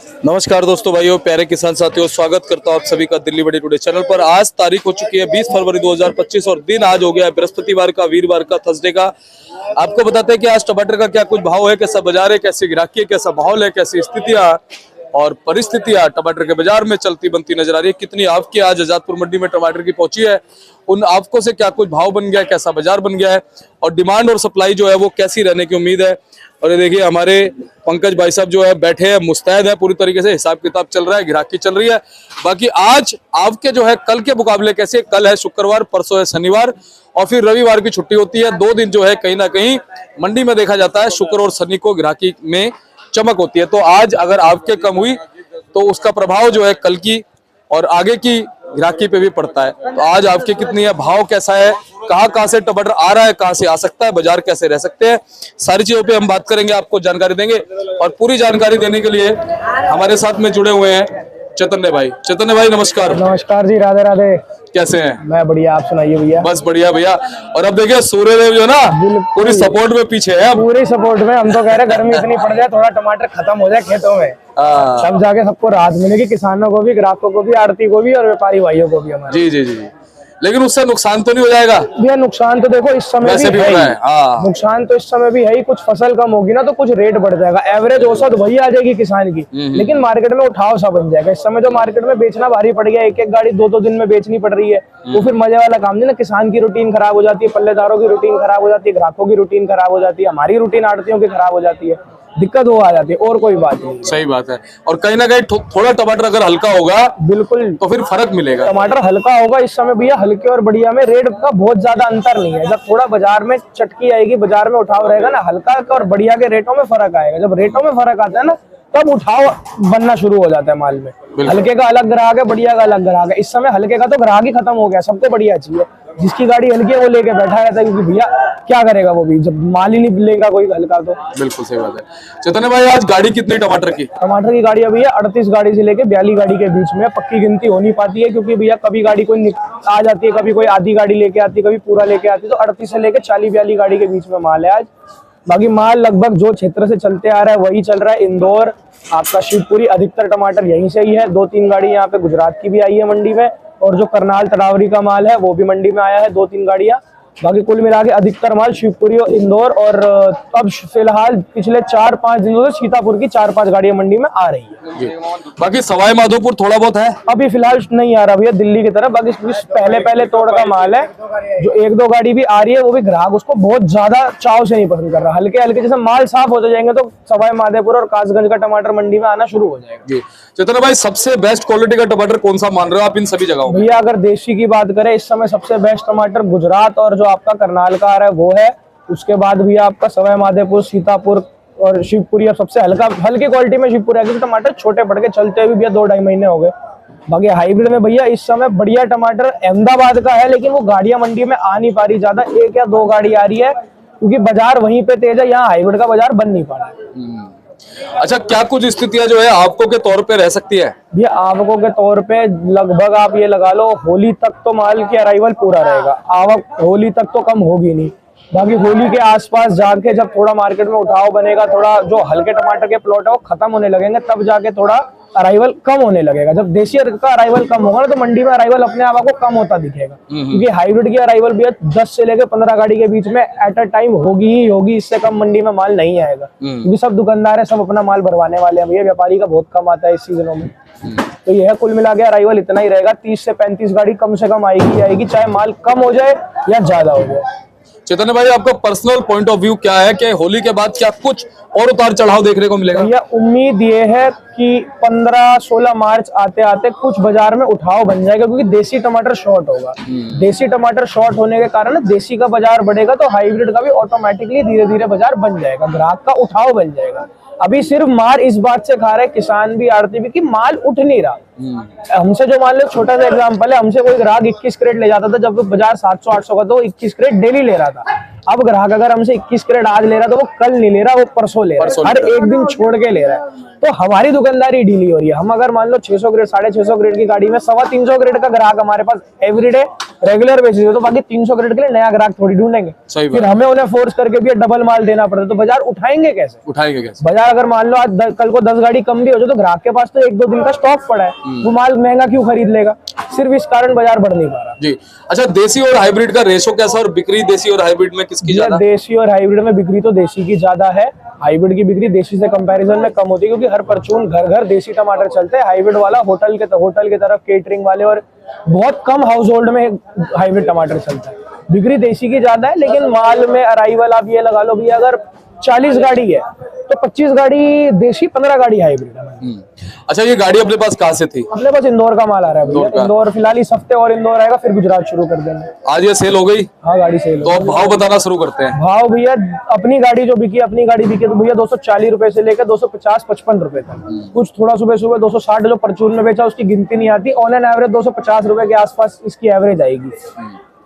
नमस्कार दोस्तों, भाइयों, प्यारे किसान साथियों, स्वागत करता हूं आप सभी का दिल्ली बड़ी टुडे चैनल पर। आज तारीख हो चुकी है 20 फरवरी 2025 और दिन आज हो गया है बृहस्पतिवार का, वीरवार का, थर्सडे का। आपको बताते हैं कि आज टमाटर का क्या कुछ भाव है, कैसा बाजार है, कैसी ग्राहकी है, कैसा माहौल है, कैसी स्थितियां और परिस्थितियां टमाटर के बाजार में चलती बनती नजर आ रही है। कितनी आवक आज आजादपुर मंडी में टमाटर की पहुंची है, उन आवकों से क्या कुछ भाव बन गया है, कैसा बाजार बन गया है और डिमांड और सप्लाई जो है वो कैसी रहने की उम्मीद है। और ये देखिए हमारे पंकज भाई साहब जो है बैठे हैं, मुस्तैद है, पूरी तरीके से हिसाब किताब चल रहा है, ग्राहकी चल रही है। बाकी आज आवके जो है कल के मुकाबले कैसे, कल है शुक्रवार, परसों है शनिवार और फिर रविवार की छुट्टी होती है। 2 दिन जो है कहीं ना कहीं मंडी में देखा जाता है, शुक्र और शनि को ग्राहकी में चमक होती है। तो आज अगर आवके कम हुई तो उसका प्रभाव जो है कल की और आगे की ग्राहकी पे भी पड़ता है। तो आज आपकी कितनी है, भाव कैसा है, कहाँ से टमाटर आ रहा है, कहाँ से आ सकता है, बाजार कैसे रह सकते हैं, सारी चीजों पे हम बात करेंगे, आपको जानकारी देंगे। और पूरी जानकारी देने के लिए हमारे साथ में जुड़े हुए हैं चैतन्य भाई। चैतन्य भाई नमस्कार। नमस्कार जी, राधे राधे। कैसे हैं? मैं बढ़िया, आप सुनाइए भैया। बस बढ़िया भैया। और अब देखिए सूर्यदेव जो ना पूरी सपोर्ट में पीछे है, पूरी सपोर्ट में। हम तो कह रहे गर्मी इतनी पड़ जाए, थोड़ा टमाटर खत्म हो जाए खेतों में, तब जाके सबको राहत मिलेगी, किसानों को भी, ग्राहकों को भी, आड़ती को भी और व्यापारी भाइयों को भी हमारे। जी जी जी। लेकिन उससे नुकसान तो नहीं हो जाएगा भैया? नुकसान तो देखो इस समय भी है, नुकसान तो इस समय भी है ही। कुछ फसल कम होगी ना तो कुछ रेट बढ़ जाएगा, एवरेज औसत वही आ जाएगी किसान की, लेकिन मार्केट में उठाव सा बन जाएगा। इस समय जो मार्केट में बेचना भारी पड़ गया, एक एक गाड़ी 2-2 दिन में बेचनी पड़ रही है, वो फिर मजे वाला काम नहीं ना। किसान की रूटीन खराब हो जाती है, पल्लेदारों की रूटीन खराब हो जाती है, ग्राहकों की रूटीन खराब हो जाती है, हमारी रूटीन आड़तियों की खराब हो जाती है, दिक्कत वो आ जाती है, और कोई बात नहीं। सही बात है। और कहीं ना कहीं थोड़ा टमाटर अगर हल्का होगा बिल्कुल तो फिर फर्क मिलेगा। टमाटर हल्का होगा इस समय भैया, हल्के और बढ़िया में रेट का बहुत ज्यादा अंतर नहीं है। जब थोड़ा बाजार में चटकी आएगी, बाजार में उठाव रहेगा ना, हल्का और बढ़िया के रेटों में फर्क आएगा। जब रेटों में फर्क आता है ना, तब उठाव बनना शुरू हो जाता है माल में। हल्के का अलग ग्राहक है, बढ़िया का अलग ग्राहक है। इस समय हल्के का तो ग्राहक ही खत्म हो गया, सबको बढ़िया चाहिए। जिसकी गाड़ी हल्की है वो लेके बैठा रहता है, क्योंकि भैया क्या करेगा वो भी, जब माल ही नहीं लेगा कोई हल्का तो। बिल्कुल सही बात है। चैतन्य भाई आज गाड़ी कितनी टमाटर की? टमाटर की गाड़ी भैया 38 गाड़ी से लेके 42 गाड़ी के बीच में। पक्की गिनती हो नहीं पाती है, क्योंकि भैया कभी गाड़ी कोई आ जाती है, कभी कोई आधी गाड़ी लेके आती है, कभी पूरा लेके आती है। तो 38 से लेके 40-42 गाड़ी के बीच में माल है आज। बाकी माल लगभग जो क्षेत्र से चलते आ रहा है वही चल रहा है। इंदौर, आपका शिवपुरी, अधिकतर टमाटर यहीं से ही है। 2-3 गाड़ी यहाँ पे गुजरात की भी आई है मंडी में, और जो करनाल तरावरी का माल है वो भी मंडी में आया है, 2-3 गाड़ियां। बाकी कुल मिला के अधिकतर माल शिवपुरी और इंदौर, और अब फिलहाल पिछले 4-5 दिनों से सीतापुर की 4-5 गाड़ियां मंडी में आ रही है जी। बाकी सवाई माधोपुर थोड़ा बहुत है, अभी फिलहाल नहीं आ रहा भैया दिल्ली की तरफ। बाकी पहले तोड़ का माल है, जो 1-2 गाड़ी भी आ रही है, वो भी ग्राहक उसको बहुत ज्यादा चाव से नहीं पसंद कर रहा। हल्के हल्के जैसे माल साफ होते जाएंगे तो सवाई माधोपुर और कासगंज का टमाटर मंडी में आना शुरू हो जाएगा जी। चैतन्य भाई सबसे बेस्ट क्वालिटी का टमाटर कौन सा मान रहे हो आप इन सभी जगहों? भैया अगर देशी की बात करें, इस समय सबसे बेस्ट टमाटर गुजरात और जो आपका करनाल का आ रहा है वो है। उसके बाद भी आपका सवाई माधोपुर, सीतापुर और शिवपुरी। अब सबसे हल्की क्वालिटी में शिवपुरी है, क्योंकि टमाटर छोटे पड़ के चलते हुए भैया 2-2.5 महीने हो गए। बाकी हाइब्रिड में भैया इस समय बढ़िया टमाटर अहमदाबाद का है, लेकिन वो गाड़ियां मंडी में आ नहीं पा रही ज्यादा, 1 या 2 गाड़ी आ रही है, क्योंकि बाजार वहीं पे तेज है, यहाँ हाइब्रिड का बाजार बन नहीं पा रहा है। अच्छा, क्या कुछ स्थितियां जो है आवकों के तौर पे रह सकती है? ये आवकों के तौर पे लगभग आप ये लगा लो, होली तक तो माल की अराइवल पूरा रहेगा। आवक होली तक तो कम होगी नहीं। बाकी होली के आसपास जाके जब थोड़ा मार्केट में उठाव बनेगा, थोड़ा जो हल्के टमाटर के प्लॉट है वो खत्म होने लगेंगे, तब जाके थोड़ा अराइवल कम होने लगेगा। जब देशी का अराइवल कम होगा ना, तो मंडी में अराइवल अपने आप को कम होता दिखेगा, क्योंकि हाइब्रिड की अराइवल भी 10 से लेकर 15 गाड़ी के बीच में एट अ टाइम होगी ही होगी। इससे कम मंडी में माल नहीं आएगा, क्योंकि सब दुकानदार है, सब अपना माल भरवाने वाले हैं भैया। व्यापारी का बहुत कम आता है इस सीजनों में। तो यह कुल मिला के अराइवल इतना ही रहेगा, 30 से 35 गाड़ी कम से कम आएगी, चाहे माल कम हो जाए या ज्यादा हो जाए। चैतन्य भाई आपका पर्सनल पॉइंट ऑफ व्यू क्या है कि होली के बाद क्या कुछ और उतार चढ़ाव देखने को मिलेगा? भैया उम्मीद ये है कि 15-16 मार्च आते आते कुछ बाजार में उठाव बन जाएगा, क्योंकि देसी टमाटर शॉर्ट होगा। देसी टमाटर शॉर्ट होने के कारण देसी का बाजार बढ़ेगा, तो हाइब्रिड का भी ऑटोमेटिकली धीरे धीरे बाजार बन जाएगा, ग्राहक का उठाव बन जाएगा। अभी सिर्फ मार इस बात से खा रहे किसान भी, आड़ती भी, कि माल उठ नहीं रहा। हमसे जो मान लो छोटा सा एग्जांपल है, हमसे कोई ग्राहक 21 क्रेट ले जाता था, जब बाजार 700-800 का, तो 21 क्रेट डेली ले रहा था। अब ग्राहक अगर हमसे 21 कैरेट आज ले रहा है तो वो कल नहीं ले रहा, वो परसों ले रहा है, हर एक दिन छोड़ के ले रहा है। तो हमारी दुकानदारी ढीली हो रही है। हम अगर मान लो 600 ग्रेड 650 ग्रेड की गाड़ी में 350 ग्रेड का ग्राहक हमारे पास एवरीडे रेगुलर बेसिस है, तो बाकी 300 ग्रेड के लिए नया ग्राहक थोड़ी ढूंढेंगे, फिर हमें उन्हें फोर्स करके भी डबल माल देना पड़ता है। तो बाजार उठाएंगे कैसे? बाजार अगर मान लो आज कल को 10 गाड़ी कम भी हो जाए तो ग्राहक के पास तो 1-2 दिन का स्टॉक पड़ा है, वो माल महंगा क्यों खरीद लेगा? सिर्फ इस कारण बाजार बढ़ नहीं पा रहा जी। अच्छा, देसी और हाइब्रिड का रेशो कैसा और बिक्री देसी और हाइब्रिड में किसकी ज्यादा? देसी और हाइब्रिड में बिक्री तो देसी की ज्यादा है, हाइब्रिड की बिक्री देसी से कंपैरिजन में कम होती है, क्योंकि हर परचून घर घर देसी टमाटर चलते हैं। हाइब्रिड वाला होटल के तरफ केटरिंग वाले और बहुत कम हाउस होल्ड में हाइब्रिड टमाटर चलता है। बिक्री देसी की ज्यादा है, लेकिन माल में अराइवल आप ये लगा लो भैया, अगर 40 गाड़ी है तो 25 गाड़ी देसी, 15 गाड़ी हाइब्रिड है। अच्छा, ये गाड़ी अपने पास कहाँ से थी? अपने पास इंदौर का माल आ रहा है भैया। इंदौर फिलहाल इस हफ्ते और इंदौर आएगा, फिर गुजरात शुरू कर देंगे। आज ये सेल हो गई? हाँ, गाड़ी सेल तो अब भाव बताना शुरू करते हैं। भाव भैया अपनी गाड़ी जो बिकी, अपनी गाड़ी बिकी तो भैया 240 रुपए से लेकर 250-55 रुपए तक। कुछ थोड़ा सुबह 260 जो परचून में बेचा उसकी गिनती नहीं आती। ऑन एन एवरेज 250 रुपए के आसपास इसकी एवरेज आएगी।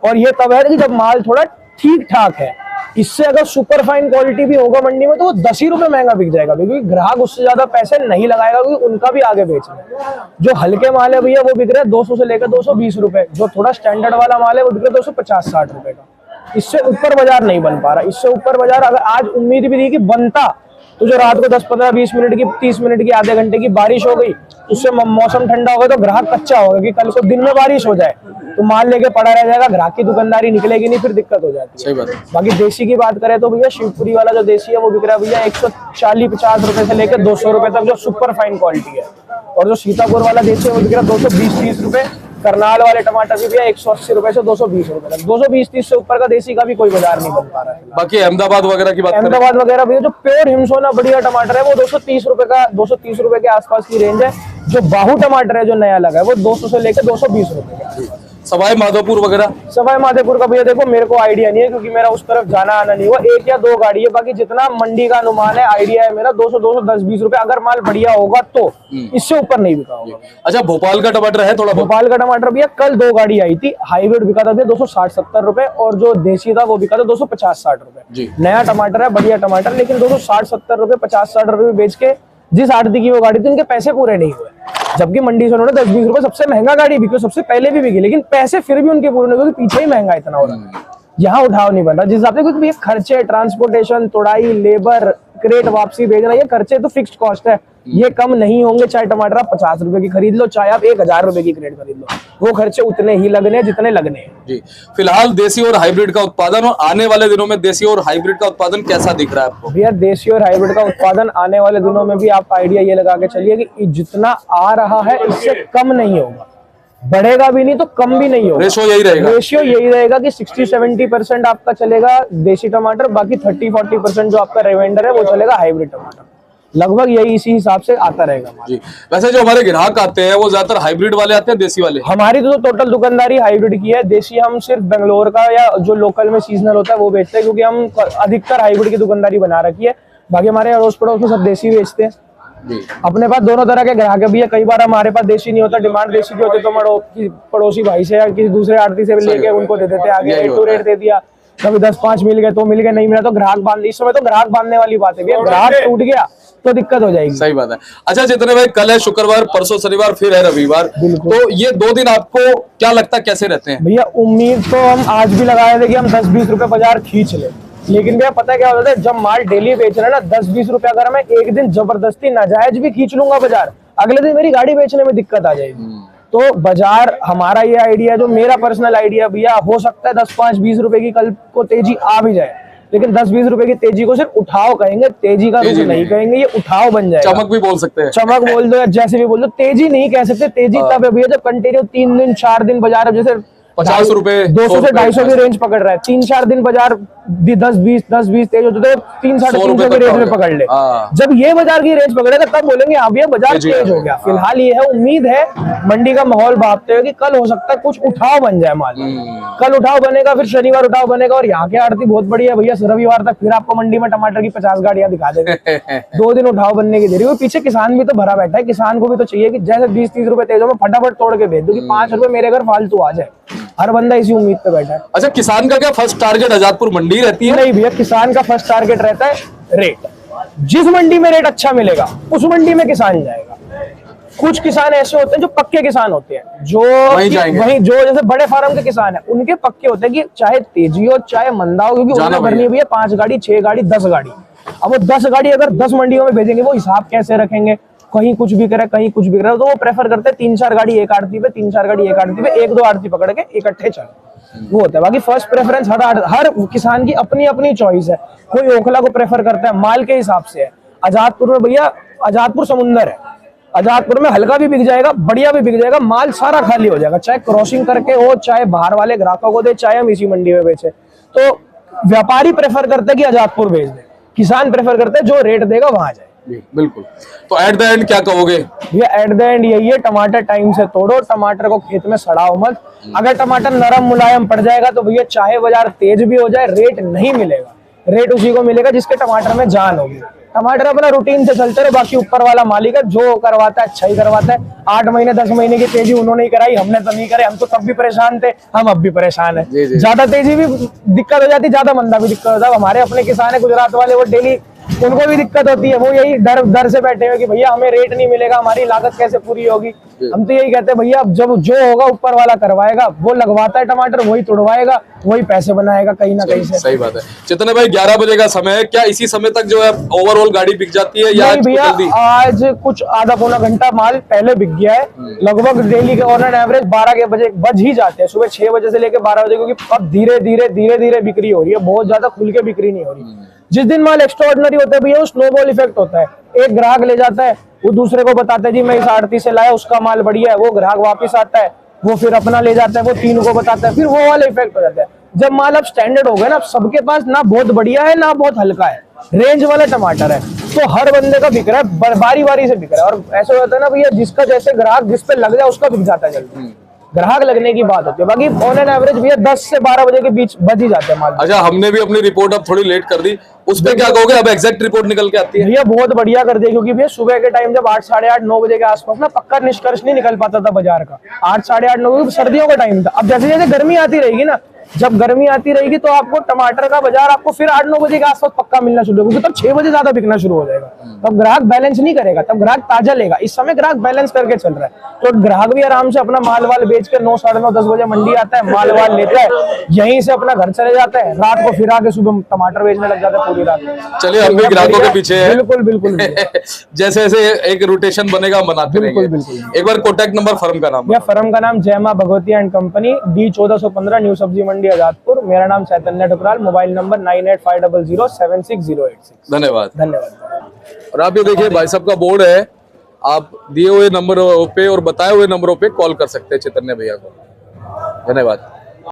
और ये तब है कि जब माल थोड़ा ठीक ठाक है। इससे अगर सुपर फाइन क्वालिटी भी होगा मंडी में तो वो 10 ही रुपए महंगा बिक जाएगा, क्योंकि ग्राहक उससे ज्यादा पैसे नहीं लगाएगा, क्योंकि उनका भी आगे बेचना है। जो हल्के माल है भैया वो बिक रहे हैं 200 से लेकर 220 रुपए। जो थोड़ा स्टैंडर्ड वाला माल है वो बिक रहा है 250-60 रुपए का। इससे ऊपर बाजार नहीं बन पा रहा। इससे ऊपर बाजार अगर आज उम्मीद भी थी कि बनता, तो जो रात को 10-15-20 मिनट की 30 मिनट की आधे घंटे की बारिश हो गई, उससे मौसम ठंडा हो गया तो ग्राहक कच्चा होगा कि कल को दिन में बारिश हो जाए तो माल लेके पड़ा रह जाएगा, ग्राहक की दुकानदारी निकलेगी नहीं, फिर दिक्कत हो जाती है। सही बात है। बाकी देसी की बात करें तो भैया शिवपुरी वाला जो देसी है वो बिक रहा है भैया 140-50 रुपए से लेकर 200 रुपए तक, जो सुपर फाइन क्वालिटी है। और जो सीतापुर वाला देसी है वो बिक रहा है 220-30 रुपए। करनाल वाले टमाटर भी भैया 180 रुपए से 220 रुपए तक। 220-30 से ऊपर का देसी का भी कोई बाजार नहीं बन पा रहा है। बाकी अहमदाबाद वगैरह की बात करें? अहमदाबाद वगैरह भैया जो प्योर हिमसोना बढ़िया टमाटर है वो 230 रुपए का, 230 रुपए के आसपास की रेंज है। जो बाहू टमाटर है जो नया लगा है वो 200 से लेकर 220 रुपए का। सवाई माधोपुर वगैरह? सवाई माधोपुर का भैया देखो मेरे को आइडिया नहीं है, क्योंकि मेरा उस तरफ जाना आना नहीं हुआ। 1 या 2 गाड़ी है, बाकी जितना मंडी का अनुमान है आइडिया है मेरा 200-210-20 रुपए, अगर माल बढ़िया होगा तो। इससे ऊपर नहीं बिका होगा। अच्छा, भोपाल का टमाटर है थोड़ा? भोपाल का टमाटर भैया कल 2 गाड़ी आई थी। हाइब्रिड बिका था भैया 260-70 रुपए, और जो देसी था वो बिका था 250-60 रुपए। नया टमाटर है, बढ़िया टमाटर, लेकिन 260-70 रुपए 50-60 रुपए में बेच के जिस आड़ती की वो गाड़ी थी उनके पैसे पूरे नहीं हुए। जबकि मंडी से उन्होंने 10-20 रुपए सबसे महंगा गाड़ी बिकी, सबसे पहले भी बिकी, लेकिन पैसे फिर भी उनके पूरे नहीं हुए, पीछे ही महंगा इतना हो रहा है। यहाँ उठाव नहीं बन रहा जिस हिसाब से, क्योंकि खर्चे, ट्रांसपोर्टेशन, तोड़ाई, लेबर, क्रेट वापसी भेजना, ये खर्चे तो फिक्स्ड कॉस्ट है, ये कम नहीं होंगे। चाहे टमाटर आप 50 रुपए की खरीद लो, चाहे आप 1000 रुपए की क्रेट खरीद लो, वो खर्चे उतने ही लगने हैं जितने लगने हैं। जी। फिलहाल देसी और हाइब्रिड का उत्पादन, और आने वाले दिनों में देसी और हाइब्रिड का उत्पादन कैसा दिख रहा है आपको? भैया देसी और हाइब्रिड का उत्पादन आने वाले दिनों में भी आप आइडिया ये लगा के चलिए कि जितना आ रहा है इससे कम नहीं होगा, बढ़ेगा भी नहीं तो कम भी नहीं होगा। रेशियो यही रहेगा कि 60-70% आपका चलेगा देसी टमाटर, बाकी 30-40% जो आपका रिवेंडर है वो चलेगा हाइब्रिड टमाटर। लगभग यही इसी हिसाब से आता रहेगा जी। वैसे जो हमारे ग्राहक आते हैं वो ज्यादातर हाइब्रिड वाले आते हैं, देसी वाले? हमारी तो टोटल दुकानदारी हाइब्रिड की है। देसी हम सिर्फ बेंगलोर का या जो लोकल में सीजनल होता है वो बेचते हैं, क्योंकि हम अधिकतर हाइब्रिड की दुकानदारी बना रखी है। बाकी हमारे अड़ोस पड़ोस में सब देसी बेचते हैं। अपने पास दोनों तरह के ग्राहक भी है। कई बार हमारे पास देसी नहीं होता, डिमांड देसी की होती, तो पड़ोसी भाई से या किसी दूसरे आड़ती से लेके उनको दे देते, आगे रेट टू रेट दे दिया। कभी 10-5 मिल गए तो मिल गए, नहीं मिला तो ग्राहक बांध। इस समय तो ग्राहक बांधने वाली बात है, ग्राहक टूट गया तो दिक्कत हो जाएगी। सही बात है। अच्छा जितने भाई, कल है शुक्रवार, परसों शनिवार, फिर है रविवार, तो ये 2 दिन आपको क्या लगता है कैसे रहते हैं? भैया उम्मीद तो हम आज भी लगाए थे कि हम 10-20 रुपए बाजार खींच ले, लेकिन भैया पता क्या होता है, जब माल डेली बेच रहे हैं ना 10-20 रुपए, अगर मैं एक दिन जबरदस्ती नाजायज भी खींच लूंगा बाजार, अगले दिन मेरी गाड़ी बेचने में दिक्कत आ जाएगी। तो बाजार हमारा ये आइडिया, जो मेरा पर्सनल आइडिया भैया, हो सकता है 10-5-20 रुपए की कल को तेजी आ भी जाए, लेकिन 10-20 रुपए की तेजी को सिर्फ उठाव कहेंगे, तेजी का रूप नहीं कहेंगे, ये उठाव बन जाएगा। चमक भी बोल सकते हैं, चमक बोल दो या जैसे भी बोल दो, तेजी नहीं कह सकते। तेजी तब है भैया जब कंटिन्यू 3 दिन 4 दिन बाजार, जैसे 50 रुपए 200 से 250 की रेंज पकड़ रहा है, 3-4 दिन बाजार 10-20 तेज होते तो 300-350 की रेंज में पकड़ ले। जब ये बाजार की रेंज पकड़ेगा तब बोलेंगे हाँ भैया बाजार तेज हो गया। फिलहाल ये है, उम्मीद है मंडी का माहौल भापते हुए कि कल हो सकता है कुछ उठाव बन जाए माल। कल उठाव बनेगा, फिर शनिवार उठाव बनेगा, और यहाँ के आड़ती बहुत बढ़िया है भैया, रविवार तक फिर आपको मंडी में टमाटर की 50 गाड़ियां दिखा देंगे। 2 दिन उठाव बनने की देरी है। पीछे किसान भी तो भरा बैठा है, किसान को भी तो चाहिए कि जैसे 20-30 रुपए तेज हो मैं फटाफट तोड़ के भेज दूं कि 5 रुपए मेरे घर फालतू आ जाए। हर बंदा इसी उम्मीद पे बैठा है। अच्छा, किसान का क्या फर्स्ट टारगेट आजादपुर मंडी रहती है? नहीं भैया, किसान का फर्स्ट टारगेट रहता है रेट। जिस मंडी में रेट अच्छा मिलेगा उस मंडी में किसान जाएगा। कुछ किसान ऐसे होते हैं जो पक्के किसान होते हैं, जो वहीं जो जैसे बड़े फार्म के किसान हैं, उनके पक्के होते हैं कि चाहे तेजी हो चाहे मंदा हो, क्योंकि उन्हें भरनी है भैया 5 गाड़ी 6 गाड़ी 10 गाड़ी। अब वो 10 गाड़ी अगर 10 मंडियों में भेजेंगे, वो हिसाब कैसे रखेंगे? कहीं कुछ भी करे कहीं कुछ भी करे, तो वो प्रेफर करते हैं 3-4 गाड़ी एक आड़ती पे, 3-4 गाड़ी एक आड़ती पे, 1-2 आड़ती पकड़ के इकट्ठे चले, वो होता है। बाकी फर्स्ट प्रेफरेंस हर किसान की अपनी अपनी चॉइस है। कोई ओखला को प्रेफर करता है, माल के हिसाब से है। आजादपुर में भैया, आजादपुर समुंदर है, आजादपुर में हल्का भी बिक जाएगा, बढ़िया भी बिक जाएगा, माल सारा खाली हो जाएगा, चाहे क्रॉसिंग करके हो, चाहे बाहर वाले ग्राहकों को दे, चाहे हम इसी मंडी में बेचे। तो व्यापारी प्रेफर करते हैं कि आजादपुर भेज दे, किसान प्रेफर करते हैं जो रेट देगा वहां जाए। बिल्कुल। तो एट द एंड क्या कहोगे? भैया एट द एंड यही है, टमाटर टाइम से तोड़ो, टमाटर को खेत में सड़ाओ मत। अगर टमाटर नरम मुलायम पड़ जाएगा तो भैया चाहे बाजार तेज भी हो जाए, रेट नहीं मिलेगा। रेट उसी को मिलेगा जिसके टमाटर में जान होगी। टमाटर अपना रूटीन से चलते रहे, बाकी ऊपर वाला मालिक है, जो करवाता है अच्छा ही करवाता है। 8 महीने 10 महीने की तेजी उन्होंने ही कराई, हमने तो नहीं करे। हम तो तब भी परेशान थे, हम अब भी परेशान है। ज्यादा तेजी भी दिक्कत हो जाती, ज्यादा मंदा भी दिक्कत होता है। हमारे अपने किसान है गुजरात वाले, वो डेली उनको भी दिक्कत होती है। वो यही डर से बैठे हुए कि भैया हमें रेट नहीं मिलेगा, हमारी लागत कैसे पूरी होगी। हम तो यही कहते हैं भैया, जब जो होगा ऊपर वाला करवाएगा, वो लगवाता है टमाटर, वही तुड़वाएगा, वही पैसे बनाएगा कहीं ना कहीं से। सही बात है। चेतन भाई, 11 बजे का समय है, क्या इसी समय तक जो है ओवरऑल गाड़ी बिक जाती है या भैया आज कुछ आधा पौना घंटा माल पहले बिक गया है। लगभग डेली के ऑन एन एवरेज 12 बजे बज ही जाते हैं, सुबह 6 बजे से लेकर 12 बजे, क्योंकि अब धीरे धीरे बिक्री हो रही है, बहुत ज्यादा खुल के बिक्री नहीं हो रही। जिस दिन माल एक्स्ट्राऑर्डिनरी होता है भैया, वो स्नोबॉल इफेक्ट होता है। एक ग्राहक ले जाता है, वो दूसरे को बताता है जी मैं इस आड़ती से लाया, उसका माल बढ़िया है, वो ग्राहक वापस आता है, वो फिर अपना ले जाता है, वो 3 को बताता है, फिर वो वाला इफेक्ट हो जाता है। जब माल अब स्टैंडर्ड हो गया ना, सबके पास ना बहुत बढ़िया है ना बहुत हल्का है, रेंज वाला टमाटर है, तो हर बंदे का बिक रहा है, बारी बारी से बिक रहा है। और ऐसा होता है ना भैया, जिसका जैसे ग्राहक जिस पे लग जाए उसका बिक जाता है जल्दी। ग्राहक लगने की बात होती है। बाकी ऑन एन एवरेज भैया 10 से 12 बजे के बीच बज ही जाते हैं माल। अच्छा, हमने भी अपनी रिपोर्ट अब थोड़ी लेट कर दी, उस पे क्या कहोगे? अब एग्जैक्ट रिपोर्ट निकल के आती है भैया, बहुत बढ़िया कर दिया, क्योंकि भैया सुबह के टाइम जब 8, साढ़े 8, 9 बजे के आसपास ना पक्का निष्कर्ष नहीं निकल पाता था बाजार का। 8, साढ़े 8, 9 सर्दियों का टाइम था। अब जैसे जैसे गर्मी आती रहेगी ना, जब गर्मी आती रहेगी तो आपको टमाटर का बाजार आपको फिर 8, 9 बजे के आसपास पक्का मिलना शुरू होगा, क्योंकि तब 6 बजे ज्यादा बिकना शुरू हो जाएगा। तब ग्राहक बैलेंस नहीं करेगा, तब ग्राहक ताजा लेगा। इस समय ग्राहक बैलेंस करके चल रहा है, तो ग्राहक भी आराम से अपना माल वाल बेच कर 9, साढ़े 9, 10 बजे मंडी आता है, माल वाल लेता है, यहीं से अपना घर चले जाता है, रात को फिर आके सुबह टमाटर बेचने लग जाता है पूरी रात। चलिए, हम भी ग्राहकों के पीछे हैं। बिल्कुल बिल्कुल जैसे जैसे एक रोटेशन बनेगा बनाते रहेंगे। एक बार कॉन्टैक्ट नंबर, फर्म का नाम? फर्म का नाम जय मां Bhagwati and company, D 1415, new सब्जी मंडी आजादपुर। मेरा नाम चैतन्य ठुकराल, मोबाइल नंबर 9850076086। धन्यवाद। और आप ये देखिए, भाई साहब का बोर्ड है, आप दिए हुए नंबरों पे और बताए हुए नंबरों पे कॉल कर सकते हैं चैतन्य भैया को। धन्यवाद।